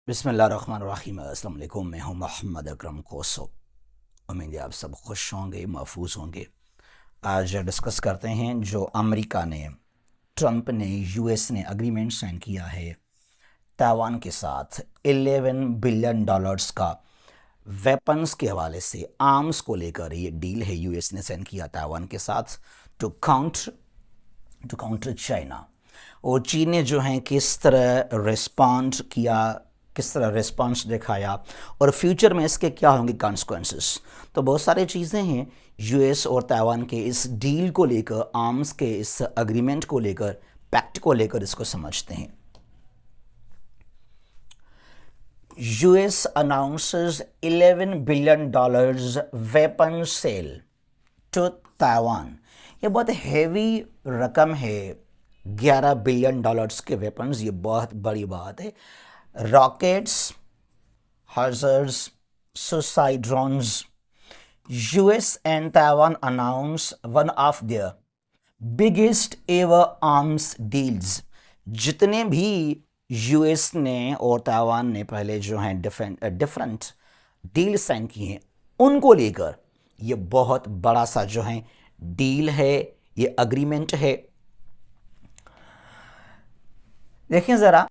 बिस्मिल्लाहिर्रहमानिर्रहीम। अस्सलाम वालेकुम। मैं हूं मोहम्मद अकरम कोसो। उम्मीद है आप सब खुश होंगे, महफूज होंगे। आज डिस्कस करते हैं जो अमेरिका ने, ट्रंप ने, यूएस ने एग्रीमेंट साइन किया है ताइवान के साथ। 11 बिलियन डॉलर्स का वेपन्स के हवाले से, आर्म्स को लेकर ये डील है यूएस ने साइन किया ताइवान के साथ टू काउंटर चाइना। और चीन ने जो है किस तरह रिस्पॉन्ड किया, किस तरह रिस्पॉन्स दिखाया और फ्यूचर में इसके क्या होंगे कॉन्सिक्वेंसेस। तो बहुत सारी चीज़ें हैं यूएस और ताइवान के इस डील को लेकर, आर्म्स के इस अग्रीमेंट को लेकर, पैक्ट को लेकर, इसको समझते हैं। US announces 11 billion dollars weapon sale to Taiwan. ये बहुत हैवी रकम है, 11 बिलियन डॉलर्स के वेपन्स, ये बहुत बड़ी बात है। रॉकेट्स, हज़र्स, suicide drones. US and Taiwan announce one of their biggest ever arms deals. जितने भी यूएस ने और ताइवान ने पहले जो हैं डिफरेंट डील साइन किए हैं, उनको लेकर ये बहुत बड़ा सा जो है डील है, ये अग्रीमेंट है। देखिए ज़रा,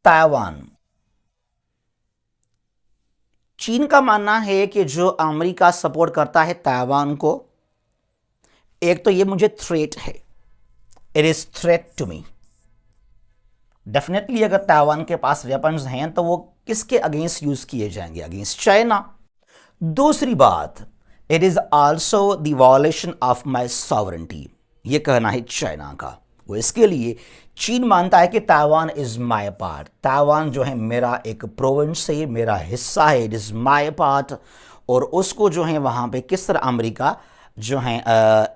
ताइवान, चीन का मानना है कि जो अमेरिका सपोर्ट करता है ताइवान को, एक तो ये मुझे थ्रेट है, it is threat to me. Definitely अगर ताइवान के पास वेपन्स हैं तो वो किसके अगेंस्ट यूज किए जाएंगे? Against China. दूसरी बात, it is also the violation of my sovereignty, ये कहना है चाइना का। वो इसके लिए चीन मानता है कि Taiwan is my part, Taiwan जो है मेरा एक प्रोविंस है, मेरा हिस्सा है, इट इज माय पार्ट। और उसको जो है वहां पे किस तरह अमेरिका जो है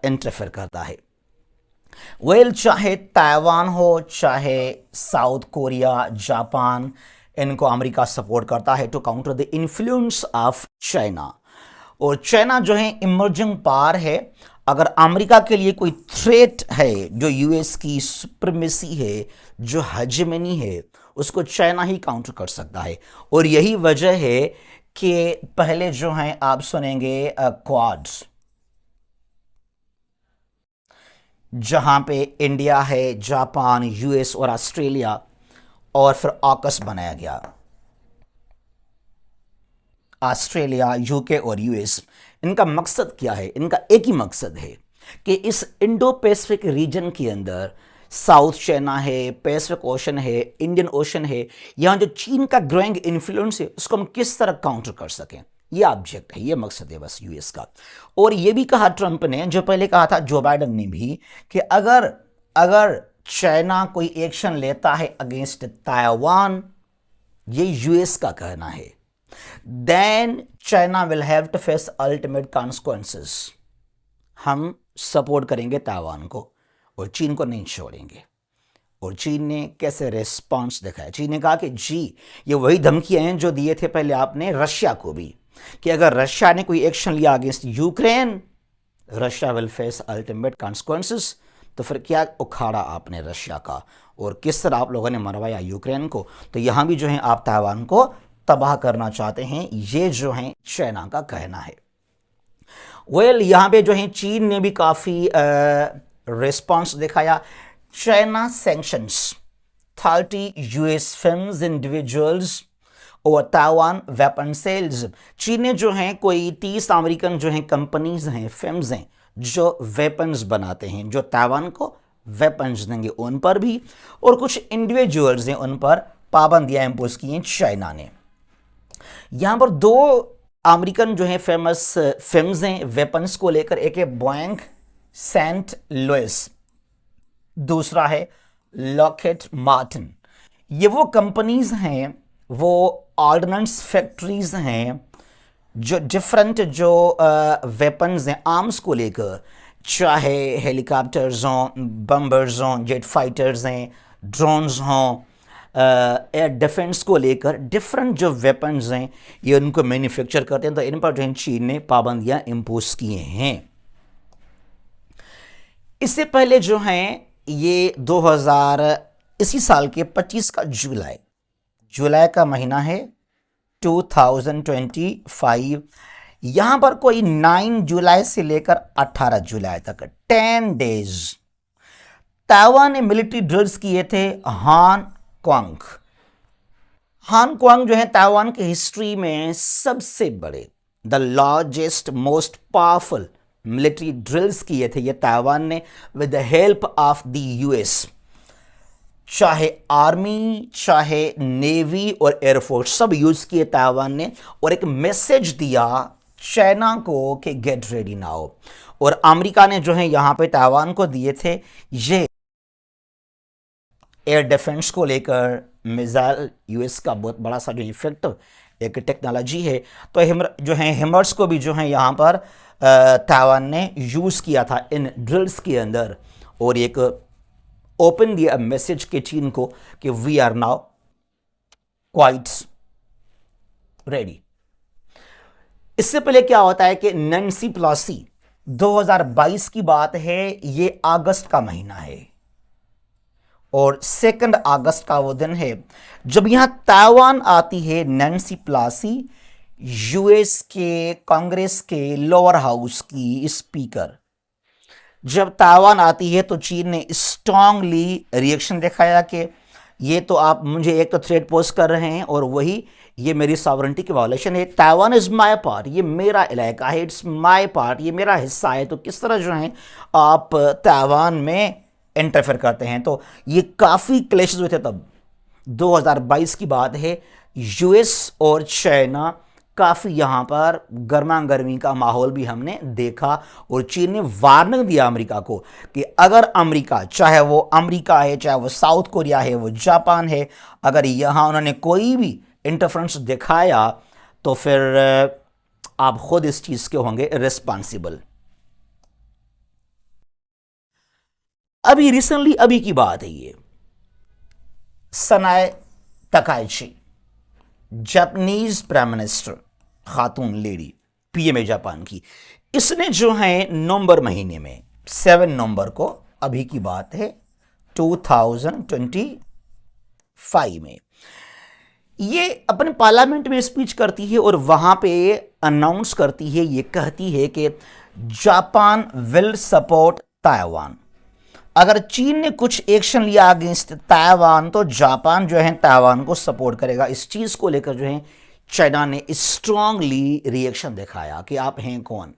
इंटरफेयर करता है। चाहे ताइवान हो, चाहे साउथ कोरिया, जापान, इनको अमेरिका सपोर्ट करता है to counter the influence of China. और चाइना जो है इमर्जिंग पावर है। अगर अमेरिका के लिए कोई थ्रेट है, जो यूएस की सुप्रीमेसी है, जो हेजेमनी है, उसको चाइना ही काउंटर कर सकता है। और यही वजह है कि पहले जो है आप सुनेंगे क्वाड्स, जहां पे इंडिया है, जापान, यूएस और ऑस्ट्रेलिया, और फिर ऑकस बनाया गया। ऑस्ट्रेलिया, यूके और यूएस, इनका मकसद क्या है? इनका एक ही मकसद है कि इस इंडो पैसिफिक रीजन के अंदर साउथ चाइना है, पैसिफिक ओशन है, इंडियन ओशन है, यहाँ जो चीन का ग्रोइंग इन्फ्लुएंस है, उसको हम किस तरह काउंटर कर सकें। ये ऑब्जेक्ट है, ये मकसद है बस यूएस का। और ये भी कहा ट्रंप ने, जो पहले कहा था जो बाइडन ने भी, कि अगर अगर चाइना कोई एक्शन लेता है अगेंस्ट ताइवान, ये यूएस का कहना है, then China will have to face ultimate consequences। हम सपोर्ट करेंगे ताइवान को और चीन को नहीं छोड़ेंगे। और चीन ने कैसे रेस्पॉन्स दिखाया? चीन ने कहा कि जी, ये वही धमकियां हैं जो दिए थे पहले आपने रशिया को भी, कि अगर रशिया ने कोई एक्शन लिया against Ukraine, Russia will face ultimate consequences. तो फिर क्या उखाड़ा आपने रशिया का, और किस तरह आप लोगों ने मरवाया यूक्रेन को। तो यहां भी जो है आप ताइवान को तबाह करना चाहते हैं, ये जो है चाइना का कहना है। यहां पे जो है चीन ने भी काफी रिस्पांस दिखाया। China sanctions 30 US films individuals और ताइवान वेपन सेल्स। चीन ने जो है कोई 30 अमेरिकन जो है कंपनीज हैं, फिल्म्स हैं, जो वेपन्स बनाते हैं, जो ताइवान को वेपन्स देंगे, उन पर भी, और कुछ इंडिविजुअल्स हैं उन पर पाबंदियां इंपोज की हैं चाइना ने। यहां पर दो अमेरिकन जो है फेमस फिल्म्स हैं वेपन्स को लेकर, एक है बोइंग सेंट लुइस, दूसरा है लॉकहीड मार्टिन। ये वो कंपनीज हैं, वो ऑर्डिनेंस फैक्ट्रीज हैं, जो डिफरेंट जो वेपन्स हैं आर्म्स को लेकर, चाहे हेलीकॉप्टर्स हों, बम्बर्स हों, जेट फाइटर्स हैं, ड्रोन्स हों, एयर डिफेंस को लेकर डिफरेंट जो वेपन्स हैं, ये उनको मैन्युफैक्चर करते हैं। तो इन पर जो है चीन ने पाबंदियां इंपोज किए हैं। इससे पहले जो हैं ये 2000 इसी साल के 25 का जुलाई का महीना है 2025। यहां पर कोई 9 जुलाई से लेकर 18 जुलाई तक 10 डेज ताइवान ने मिलिट्री ड्रिल्स किए थे। हांगकांग हांगकांग जो है ताइवान की हिस्ट्री में सबसे बड़े, the largest most powerful military drills किए थे ये ताइवान ने with the help of the US. चाहे आर्मी, चाहे नेवी और एयरफोर्स सब यूज किए ताइवान ने, और एक मैसेज दिया चाइना को कि गेट रेडी नाउ। और अमेरिका ने जो है यहां पे ताइवान को दिए थे ये एयर डिफेंस को लेकर मिसाइल, यूएस का बहुत बड़ा सा जो इफेक्टिव एक टेक्नोलॉजी है। तो जो है हिमर्स को भी जो है यहाँ पर ताइवान ने यूज़ किया था इन ड्रिल्स के अंदर, और एक ओपन दिया मैसेज के चीन को कि we are now quite ready. इससे पहले क्या होता है कि नैन्सी पेलोसी 2022 की बात है, ये अगस्त का महीना है और 2 अगस्त का वो दिन है जब यहां ताइवान आती है नैन्सी पेलोसी, यूएस के कांग्रेस के लोअर हाउस की स्पीकर। जब ताइवान आती है तो चीन ने स्ट्रांगली रिएक्शन दिखाया कि ये तो आप मुझे एक तो थ्रेट पोस्ट कर रहे हैं और वही ये मेरी सॉवरेंटी की वायलेशन है। ताइवान इज माय पार्ट, ये मेरा इलाका है, इट्स माय पार्ट, ये मेरा हिस्सा है, तो किस तरह जो है आप ताइवान में इंटरफेयर करते हैं। तो ये काफ़ी क्लेशेस हुए थे तब, 2022 की बात है। यूएस और चाइना काफ़ी यहाँ पर गर्मा गर्मी का माहौल भी हमने देखा, और चीन ने वार्निंग दिया अमेरिका को कि अगर अमेरिका, चाहे वो अमेरिका है, चाहे वो साउथ कोरिया है, वो जापान है, अगर यहाँ उन्होंने कोई भी इंटरफ्रेंस दिखाया तो फिर आप खुद इस चीज़ के होंगे रिस्पॉन्सिबल। अभी रिसेंटली अभी की बात है ये, सनाए तकाइची जापानीज प्राइम मिनिस्टर, खातून लेडी पीएम जापान की, इसने जो है नवंबर महीने में 7 नवंबर को, अभी की बात है 2025 में, ये अपने पार्लियामेंट में स्पीच करती है और वहां पे अनाउंस करती है, ये कहती है कि जापान विल सपोर्ट ताइवान। अगर चीन ने कुछ एक्शन लिया अगेंस्ट ताइवान तो जापान जो है ताइवान को सपोर्ट करेगा। इस चीज़ को लेकर जो है चाइना ने स्ट्रांगली रिएक्शन दिखाया कि आप हैं कौन,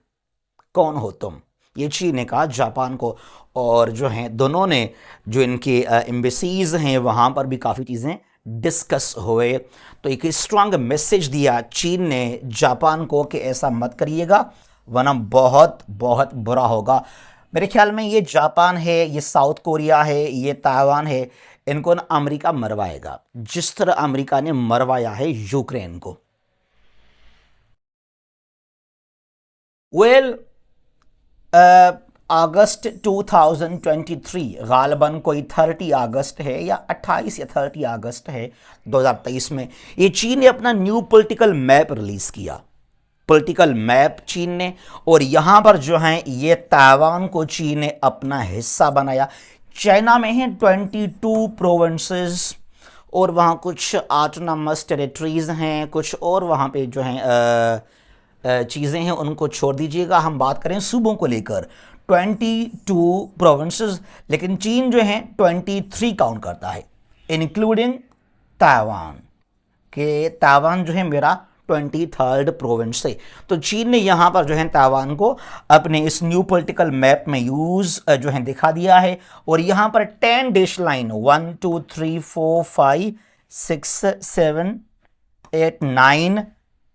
कौन हो तुम, ये चीन ने कहा जापान को। और जो है दोनों ने जो इनके एम्बेसीज हैं वहाँ पर भी काफ़ी चीज़ें डिस्कस हुए। तो एक स्ट्रांग मैसेज दिया चीन ने जापान को कि ऐसा मत करिएगा वरना बहुत बहुत बुरा होगा। मेरे ख्याल में ये जापान है, ये साउथ कोरिया है, ये ताइवान है, इनको ना अमेरिका मरवाएगा जिस तरह अमेरिका ने मरवाया है यूक्रेन को। वेल अगस्त 2023, गालबन कोई 30 अगस्त है या 28 या 30 अगस्त है 2023 में, ये चीन ने अपना न्यू पॉलिटिकल मैप रिलीज किया, पॉलिटिकल मैप चीन ने। और यहाँ पर जो है ये ताइवान को चीन ने अपना हिस्सा बनाया। चाइना में है 22 प्रोविंसेस और वहाँ कुछ ऑटोनॉमस टेरिटरीज हैं, कुछ और वहाँ पे जो हैं चीज़ें हैं, उनको छोड़ दीजिएगा। हम बात करें सूबों को लेकर 22 प्रोविंसेस, लेकिन चीन जो है 23 काउंट करता है इंक्लूडिंग ताइवान, के ताइवान जो है मेरा 23rd प्रोविंस से। तो चीन ने यहाँ पर जो है ताइवान को अपने इस न्यू पॉलिटिकल मैप में यूज जो है दिखा दिया है। और यहाँ पर 10 डैश लाइन 1 2 3 4 5 6 7 8 9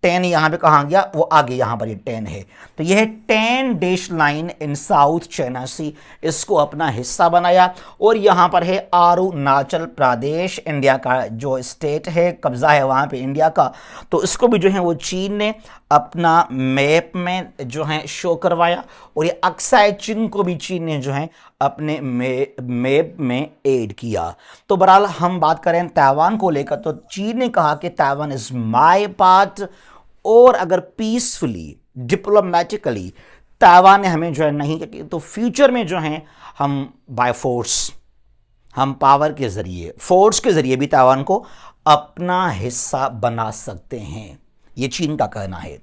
10 यहाँ पे कहाँ गया, वो आगे यहाँ पर ये 10 है। तो यह 10 dash line in South China Sea, इसको अपना हिस्सा बनाया। और यहाँ पर है अरुणाचल प्रदेश, इंडिया का जो स्टेट है, कब्जा है वहाँ पे इंडिया का, तो इसको भी जो है वो चीन ने अपना मैप में जो है शो करवाया। और ये अक्साई चिन को भी चीन ने जो है अपने मैप में ऐड किया। तो बहरहाल हम बात करें ताइवान को लेकर, तो चीन ने कहा कि ताइवान इज माय पार्ट, और अगर पीसफुली डिप्लोमेटिकली ताइवान ने हमें जो है नहीं, तो फ्यूचर में जो है हम बाय फोर्स हम पावर के जरिए, फोर्स के जरिए भी ताइवान को अपना हिस्सा बना सकते हैं, ये चीन का कहना है।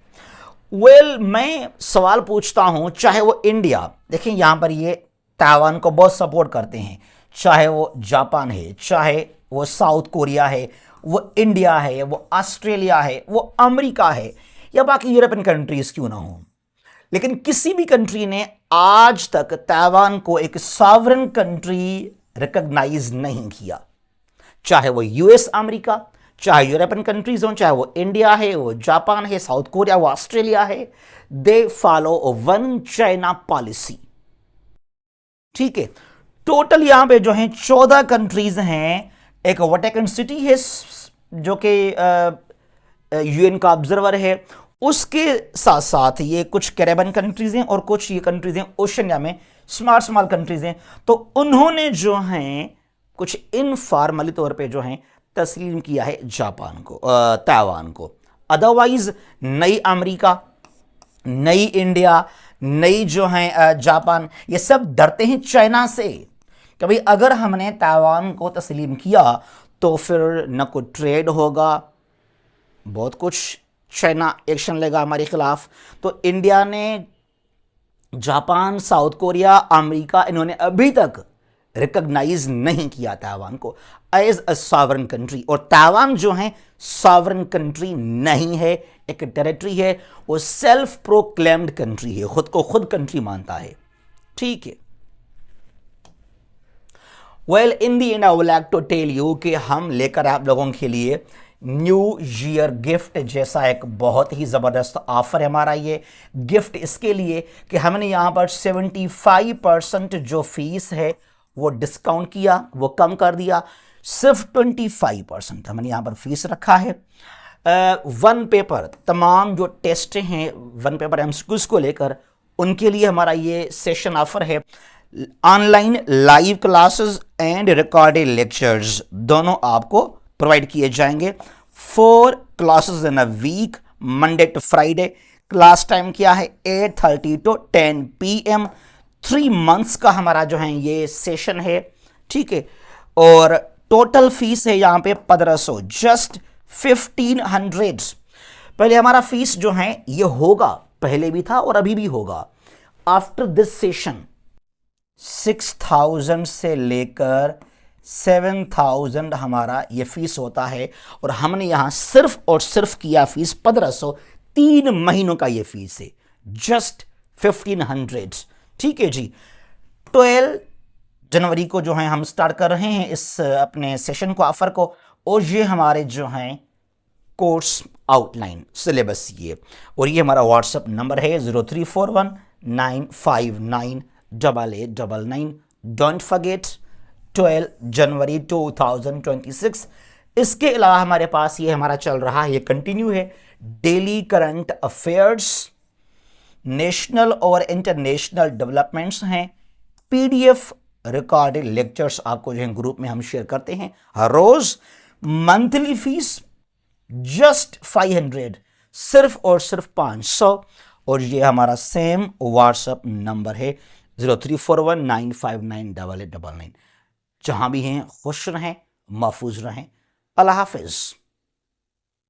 मैं सवाल पूछता हूं, चाहे वो इंडिया, देखिए यहां पर ये ताइवान को बहुत सपोर्ट करते हैं, चाहे वो जापान है, चाहे वो साउथ कोरिया है, वो इंडिया है, वो ऑस्ट्रेलिया है, वो अमेरिका है, या बाकी यूरोपियन कंट्रीज क्यों ना हो, लेकिन किसी भी कंट्री ने आज तक ताइवान को एक सॉवरेन कंट्री रिकॉग्नाइज नहीं किया। चाहे वो यूएस अमेरिका, चाहे यूरोपियन कंट्रीज हो, चाहे वो इंडिया है, वो जापान है, साउथ कोरिया, वो ऑस्ट्रेलिया है, they follow one China policy. ठीक है, टोटल यहां पे जो है 14 कंट्रीज हैं। एक वैटिकन सिटी है जो कि यूएन का ऑब्जर्वर है, उसके साथ साथ ये कुछ कैरेबियन कंट्रीज हैं और कुछ ये कंट्रीज हैं ओशनिया में, स्मॉल स्मॉल कंट्रीज हैं। तो उन्होंने जो हैं कुछ इनफॉर्मली तौर पे जो हैं तस्लीम किया है जापान को, ताइवान को। अदरवाइज नई अमेरिका, नई इंडिया, नई जो है जापान, ये सब डरते हैं चाइना से कि भाई अगर हमने ताइवान को तस्लीम किया तो फिर न कोई ट्रेड होगा, बहुत कुछ चाइना एक्शन लेगा हमारे खिलाफ। तो इंडिया ने, जापान, साउथ कोरिया, अमेरिका, इन्होंने अभी तक रिकॉग्नाइज नहीं किया ताइवान को एज अ सॉवरेन कंट्री। और ताइवान जो है सॉवरेन कंट्री नहीं है, एक टेरिटरी है, वो सेल्फ प्रोक्लेम्ड कंट्री है, खुद को खुद कंट्री मानता है। ठीक है, well in the end I would like to tell you कि हम लेकर आप लोगों के लिए न्यू ईयर गिफ्ट जैसा एक बहुत ही ज़बरदस्त ऑफर है हमारा। ये गिफ्ट इसके लिए कि हमने यहाँ पर 75% जो फीस है वो डिस्काउंट किया, वो कम कर दिया, सिर्फ 25% हमने यहाँ पर फीस रखा है। वन पेपर, तमाम जो टेस्ट हैं वन पेपर एमसीक्यूज को लेकर, उनके लिए हमारा ये सेशन ऑफर है। Online live classes and recorded lectures दोनों आपको प्रोवाइड किए जाएंगे। 4 classes in a week, Monday to Friday. Class time क्या है? 8:30 to 10 PM। 3 मंथ्स का हमारा जो है ये सेशन है। ठीक है, और टोटल फीस है यहाँ पे 1500, जस्ट 1500। पहले हमारा फीस जो है ये होगा, पहले भी था और अभी भी होगा, आफ्टर दिस सेशन 6000 से लेकर 7000 हमारा ये फीस होता है। और हमने यहां सिर्फ और सिर्फ किया फीस 1500, 3 महीनों का ये फीस है, जस्ट 1500। ठीक है जी, 12 जनवरी को जो है हम स्टार्ट कर रहे हैं इस अपने सेशन को, ऑफर को। और ये हमारे जो हैं कोर्स आउटलाइन, सिलेबस ये, और ये हमारा व्हाट्सएप नंबर है 0341959899। डोंट फॉरगेट, 12 जनवरी 2026। इसके अलावा हमारे पास ये हमारा चल रहा है, ये कंटिन्यू है, डेली करंट अफेयर्स, नेशनल और इंटरनेशनल डेवलपमेंट्स हैं, पीडीएफ रिकॉर्डेड लेक्चर्स आपको जो है ग्रुप में हम शेयर करते हैं हर रोज। मंथली फीस जस्ट 500, सिर्फ और सिर्फ 500। और ये हमारा सेम व्हाट्सएप नंबर है 034195988899। जहां भी हैं खुश रहें, महफूज रहें। अल्लाह हाफिज।